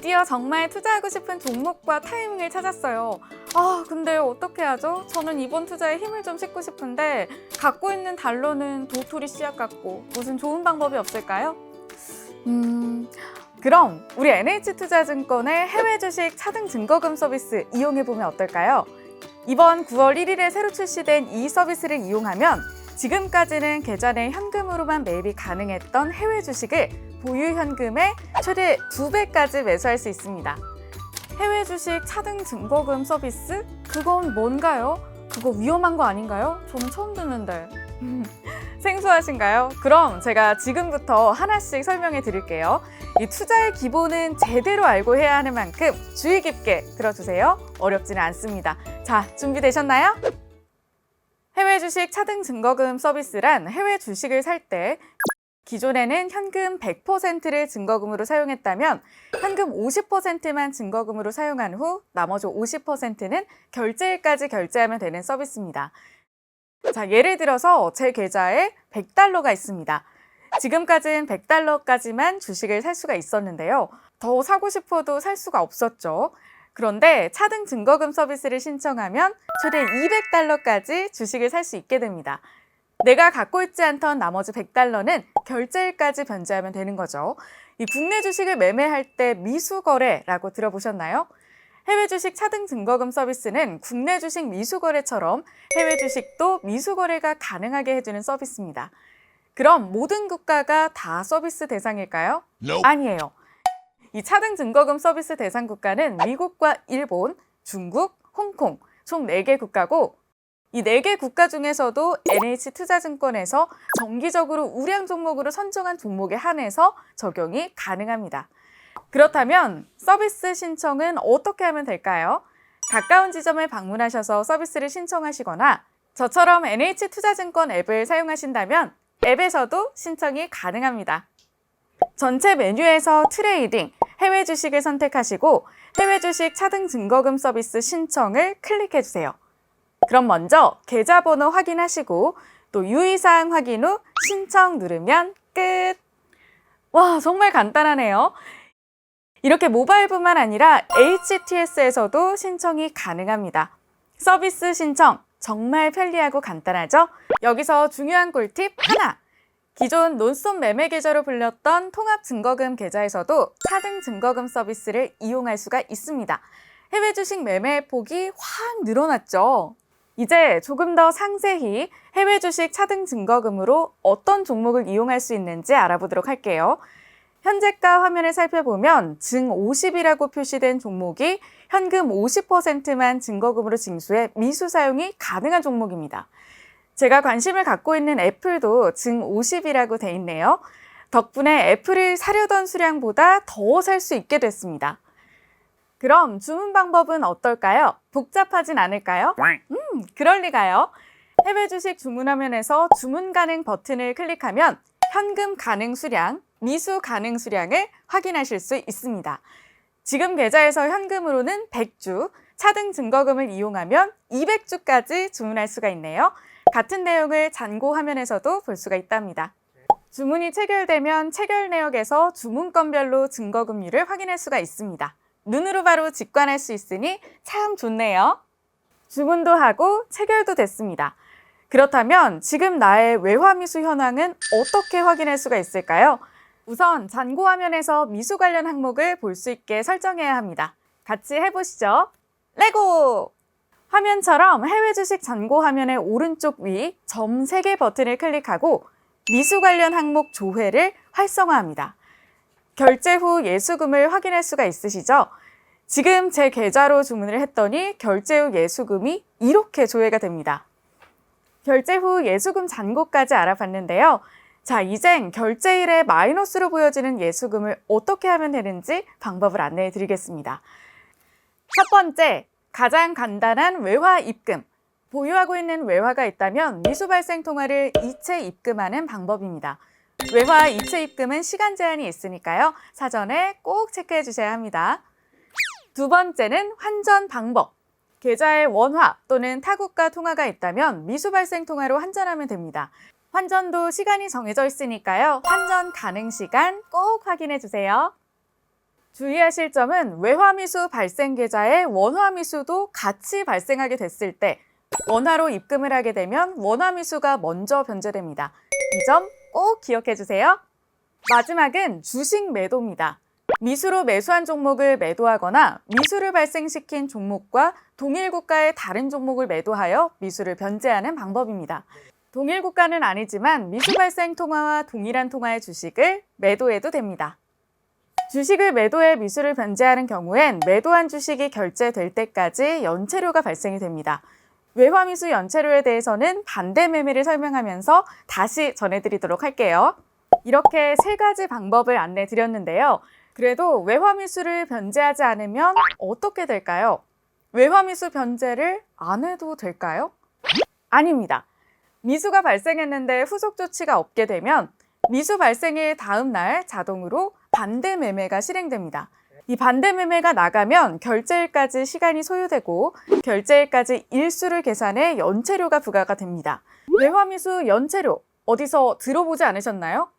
드디어 정말 투자하고 싶은 종목과 타이밍을 찾았어요. 근데 어떻게 하죠? 저는 이번 투자에 힘을 좀 싣고 싶은데 갖고 있는 달러는 도토리 씨앗 같고 무슨 좋은 방법이 없을까요? 그럼 우리 NH투자증권의 해외 주식 차등 증거금 서비스 이용해보면 어떨까요? 이번 9월 1일에 새로 출시된 이 서비스를 이용하면 지금까지는 계좌 내 현금으로만 매입이 가능했던 해외 주식을 보유 현금의 최대 2배까지 매수할 수 있습니다. 해외 주식 차등 증거금 서비스? 그건 뭔가요? 그거 위험한 거 아닌가요? 저는 처음 듣는데. 생소하신가요? 그럼 제가 지금부터 하나씩 설명해 드릴게요. 이 투자의 기본은 제대로 알고 해야 하는 만큼 주의 깊게 들어주세요. 어렵지는 않습니다. 자, 준비되셨나요? 해외 주식 차등 증거금 서비스란 해외 주식을 살 때 기존에는 현금 100%를 증거금으로 사용했다면 현금 50%만 증거금으로 사용한 후 나머지 50%는 결제일까지 결제하면 되는 서비스입니다. 자, 예를 들어서 제 계좌에 $100가 있습니다. 지금까지는 $100까지만 주식을 살 수가 있었는데요. 더 사고 싶어도 살 수가 없었죠. 그런데 차등 증거금 서비스를 신청하면 최대 $200까지 주식을 살 수 있게 됩니다. 내가 갖고 있지 않던 나머지 $100는 결제일까지 변제하면 되는 거죠. 이 국내 주식을 매매할 때 미수거래라고 들어보셨나요? 해외 주식 차등 증거금 서비스는 국내 주식 미수거래처럼 해외 주식도 미수거래가 가능하게 해주는 서비스입니다. 그럼 모든 국가가 다 서비스 대상일까요? No. 아니에요. 이 차등 증거금 서비스 대상 국가는 미국과 일본, 중국, 홍콩 총 4개 국가고 이 4개 국가 중에서도 NH투자증권에서 정기적으로 우량 종목으로 선정한 종목에 한해서 적용이 가능합니다. 그렇다면 서비스 신청은 어떻게 하면 될까요? 가까운 지점을 방문하셔서 서비스를 신청하시거나 저처럼 NH투자증권 앱을 사용하신다면 앱에서도 신청이 가능합니다. 전체 메뉴에서 트레이딩, 해외 주식을 선택하시고 해외 주식 차등 증거금 서비스 신청을 클릭해주세요. 그럼 먼저 계좌번호 확인하시고 또 유의사항 확인 후 신청 누르면 끝! 와, 정말 간단하네요. 이렇게 모바일뿐만 아니라 HTS에서도 신청이 가능합니다. 서비스 신청 정말 편리하고 간단하죠? 여기서 중요한 꿀팁 하나! 기존 논스톱 매매 계좌로 불렸던 통합증거금 계좌에서도 차등 증거금 서비스를 이용할 수가 있습니다. 해외 주식 매매의 폭이 확 늘어났죠? 이제 조금 더 상세히 해외 주식 차등 증거금으로 어떤 종목을 이용할 수 있는지 알아보도록 할게요. 현재가 화면을 살펴보면 증 50이라고 표시된 종목이 현금 50%만 증거금으로 징수해 미수 사용이 가능한 종목입니다. 제가 관심을 갖고 있는 애플도 증 50이라고 돼 있네요. 덕분에 애플을 사려던 수량보다 더 살 수 있게 됐습니다. 그럼 주문 방법은 어떨까요? 복잡하진 않을까요? 그럴 리가요. 해외 주식 주문 화면에서 주문 가능 버튼을 클릭하면 현금 가능 수량, 미수 가능 수량을 확인하실 수 있습니다. 지금 계좌에서 현금으로는 100주, 차등 증거금을 이용하면 200주까지 주문할 수가 있네요. 같은 내용을 잔고 화면에서도 볼 수가 있답니다. 주문이 체결되면 체결 내역에서 주문건별로 증거금률을 확인할 수가 있습니다. 눈으로 바로 직관할 수 있으니 참 좋네요. 주문도 하고 체결도 됐습니다. 그렇다면 지금 나의 외화미수 현황은 어떻게 확인할 수가 있을까요? 우선 잔고 화면에서 미수 관련 항목을 볼 수 있게 설정해야 합니다. 같이 해보시죠. 레고! 화면처럼 해외 주식 잔고 화면의 오른쪽 위 점 3개 버튼을 클릭하고 미수 관련 항목 조회를 활성화합니다. 결제 후 예수금을 확인할 수가 있으시죠? 지금 제 계좌로 주문을 했더니 결제 후 예수금이 이렇게 조회가 됩니다. 결제 후 예수금 잔고까지 알아봤는데요. 자, 이젠 결제일에 마이너스로 보여지는 예수금을 어떻게 하면 되는지 방법을 안내해 드리겠습니다. 첫 번째, 가장 간단한 외화 입금. 보유하고 있는 외화가 있다면 미수 발생 통화를 이체 입금하는 방법입니다. 외화 이체 입금은 시간 제한이 있으니까요. 사전에 꼭 체크해 주셔야 합니다. 두 번째는 환전 방법. 계좌에 원화 또는 타국가 통화가 있다면 미수 발생 통화로 환전하면 됩니다. 환전도 시간이 정해져 있으니까요. 환전 가능 시간 꼭 확인해 주세요. 주의하실 점은 외화미수 발생 계좌에 원화미수도 같이 발생하게 됐을 때 원화로 입금을 하게 되면 원화미수가 먼저 변제됩니다. 이 점 꼭 기억해 주세요. 마지막은 주식 매도입니다. 미수로 매수한 종목을 매도하거나 미수를 발생시킨 종목과 동일 국가의 다른 종목을 매도하여 미수를 변제하는 방법입니다. 동일 국가는 아니지만 미수 발생 통화와 동일한 통화의 주식을 매도해도 됩니다. 주식을 매도해 미수를 변제하는 경우엔 매도한 주식이 결제될 때까지 연체료가 발생이 됩니다. 외화미수 연체료에 대해서는 반대 매매를 설명하면서 다시 전해드리도록 할게요. 이렇게 세 가지 방법을 안내 드렸는데요. 그래도 외화미수를 변제하지 않으면 어떻게 될까요? 외화미수 변제를 안 해도 될까요? 아닙니다. 미수가 발생했는데 후속 조치가 없게 되면 미수 발생일 다음 날 자동으로 반대 매매가 실행됩니다. 이 반대 매매가 나가면 결제일까지 시간이 소요되고 결제일까지 일수를 계산해 연체료가 부과가 됩니다. 외화미수 연체료 어디서 들어보지 않으셨나요?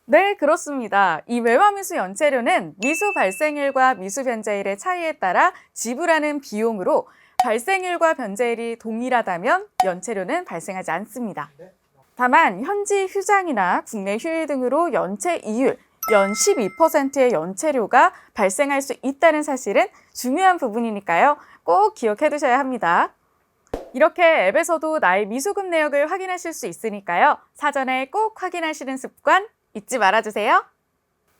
네, 그렇습니다. 이 외화미수 연체료는 미수 발생일과 미수 변제일의 차이에 따라 지불하는 비용으로 발생일과 변제일이 동일하다면 연체료는 발생하지 않습니다. 다만 현지 휴장이나 국내 휴일 등으로 연체 이율, 연 12%의 연체료가 발생할 수 있다는 사실은 중요한 부분이니까요. 꼭 기억해 두셔야 합니다. 이렇게 앱에서도 나의 미수금 내역을 확인하실 수 있으니까요. 사전에 꼭 확인하시는 습관 잊지 말아주세요.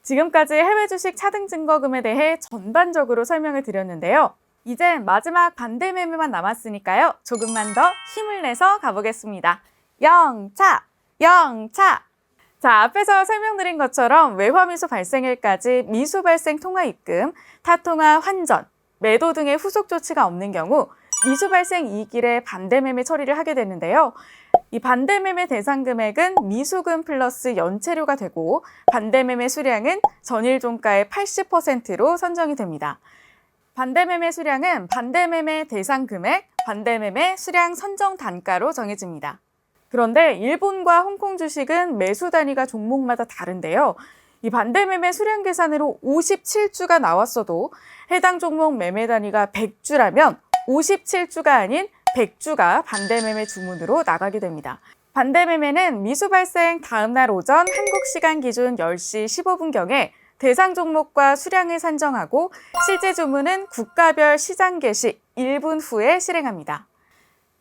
지금까지 해외 주식 차등 증거금에 대해 전반적으로 설명을 드렸는데요. 이제 마지막 반대 매매만 남았으니까요. 조금만 더 힘을 내서 가보겠습니다. 영차! 영차! 자, 앞에서 설명드린 것처럼 외화미수 발생일까지 미수 발생 통화 입금, 타통화 환전, 매도 등의 후속 조치가 없는 경우 미수 발생 이익일에 반대 매매 처리를 하게 되는데요. 이 반대 매매 대상 금액은 미수금 플러스 연체료가 되고 반대 매매 수량은 전일 종가의 80%로 선정이 됩니다. 반대 매매 수량은 반대 매매 대상 금액, 반대 매매 수량 선정 단가로 정해집니다. 그런데 일본과 홍콩 주식은 매수 단위가 종목마다 다른데요. 이 반대 매매 수량 계산으로 57주가 나왔어도 해당 종목 매매 단위가 100주라면 57주가 아닌 100주가 반대 매매 주문으로 나가게 됩니다. 반대 매매는 미수 발생 다음 날 오전 한국 시간 기준 10시 15분경에 대상 종목과 수량을 산정하고 실제 주문은 국가별 시장 개시 1분 후에 실행합니다.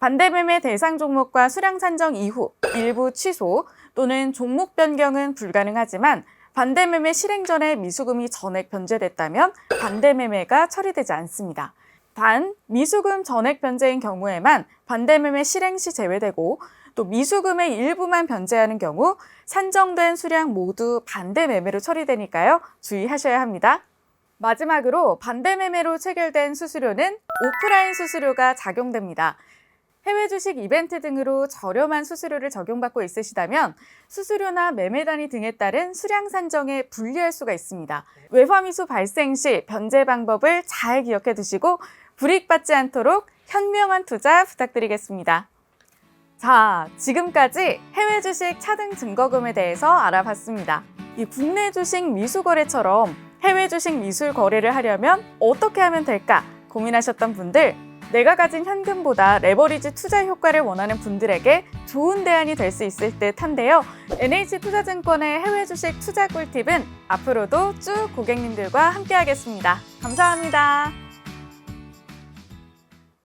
반대 매매 대상 종목과 수량 산정 이후 일부 취소 또는 종목 변경은 불가능하지만 반대 매매 실행 전에 미수금이 전액 변제됐다면 반대 매매가 처리되지 않습니다. 단 미수금 전액 변제인 경우에만 반대 매매 실행 시 제외되고 또 미수금의 일부만 변제하는 경우 산정된 수량 모두 반대 매매로 처리되니까요. 주의하셔야 합니다. 마지막으로 반대 매매로 체결된 수수료는 오프라인 수수료가 작용됩니다. 해외 주식 이벤트 등으로 저렴한 수수료를 적용받고 있으시다면 수수료나 매매 단위 등에 따른 수량 산정에 불리할 수가 있습니다. 외화미수 발생 시 변제 방법을 잘 기억해 두시고 불이익 받지 않도록 현명한 투자 부탁드리겠습니다. 자, 지금까지 해외 주식 차등 증거금에 대해서 알아봤습니다. 이 국내 주식 미수 거래처럼 해외 주식 미술 거래를 하려면 어떻게 하면 될까 고민하셨던 분들, 내가 가진 현금보다 레버리지 투자 효과를 원하는 분들에게 좋은 대안이 될 수 있을 듯 한데요. NH투자증권의 해외 주식 투자 꿀팁은 앞으로도 쭉 고객님들과 함께 하겠습니다. 감사합니다.